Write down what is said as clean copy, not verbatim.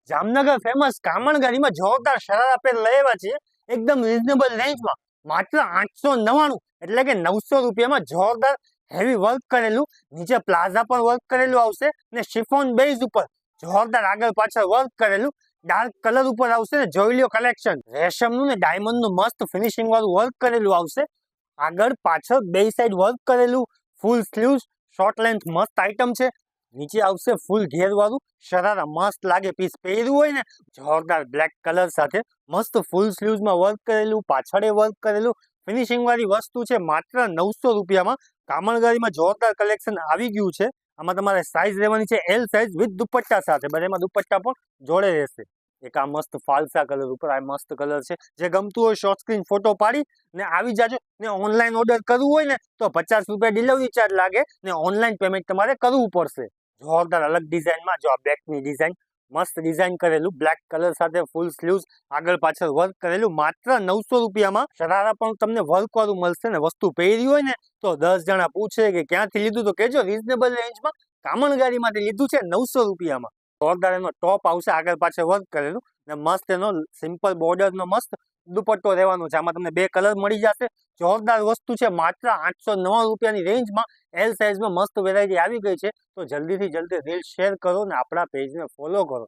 Jamnagar famous કામણગારીમાં જોરદાર શરારા પેર લઈ આવ્યા છીએ એકદમ રીઝનેબલ રેન્જમાં માત્ર 899 એટલે કે 900 રૂપિયામાં જોરદાર હેવી વર્ક કરેલું નીચે પ્લાઝા પર વર્ક કરેલું આવશે ને શિફોન બેઝ ઉપર જોરદાર આગળ પાછળ વર્ક કરેલું ડાર્ક કલર ઉપર આવશે ને જોઈ લ્યો કલેક્શન રેશમનું ને ડાયમંડનું મસ્ત ફિનિશિંગ વાળું વર્ક કરેલું આવશે આગળ પાછળ બે સાઈડ વર્ક કરેલું ફૂલ સ્લીવ્સ શોર્ટ લેન્થ મસ્ત આઈટમ છે નીચે આવશે ફૂલ ઘેર વાળું શરારા મસ્ત લાગે પીસ પહેર્યું હોય ને જોરદાર બ્લેક કલર સાથે મસ્ત ફૂલ સ્લીવ્સ માં વર્ક કરેલું પાછળે વર્ક કરેલું ફિનિશિંગ વાળી વસ્તુ છે માત્ર 900 રૂપિયામાં કામણગારીમાં જોરદાર કલેક્શન આવી ગયું છે આમાં તમારે સાઈઝ લેવાની છે એલ સાઈઝ વિથ દુપટ્ટા સાથે બધામાં દુપટ્ટા પણ જોડે રહેશે એક આ મસ્ત ફાલસા કલર ઉપર આ મસ્ત કલર છે જે ગમતું હોય શોર્ટ સ્ક્રીન ફોટો પાડી ને આવી જાજો ને ઓનલાઈન ઓર્ડર કરવું હોય ને તો 50 રૂપિયા ડિલિવરી ચાર્જ લાગે ને ઓનલાઈન પેમેન્ટ તમારે કરવું પડશે જોરદાર અલગ ડિઝાઇનમાં જો આ બેકની ડિઝાઇન મસ્ત ડિઝાઇન કરેલું બ્લેક કલર સાથે ફૂલ સ્લીવ્સ આગળ પાછળ વર્ક કરેલું માત્ર 900 રૂપિયામાં શરારા પણ તમને વર્ક વાળું મળશે ને વસ્તુ પહેરી હોય ને તો 10 જણા પૂછે કે ક્યાંથી લીધું તો કેજો રીઝનેબલ રેન્જમાં કામણગારીમાંથી લીધું છે 900 રૂપિયામાં જોરદાર એનો ટોપ આવશે આગળ પાછળ વર્ક કરેલું ને મસ્ત એનો સિમ્પલ બોર્ડર નો મસ્ત દુપટ્ટો રહેવાનો છે આમાં તમને બે કલર મળી જશે જોરદાર વસ્તુ છે માત્ર 809 રૂપિયાની રેન્જમાં એલ સાઈઝમાં મસ્ત વેરાયટી આવી ગઈ છે તો જલ્દીથી જલ્દી રીલ શેર કરો ને આપણા પેજને ફોલો કરો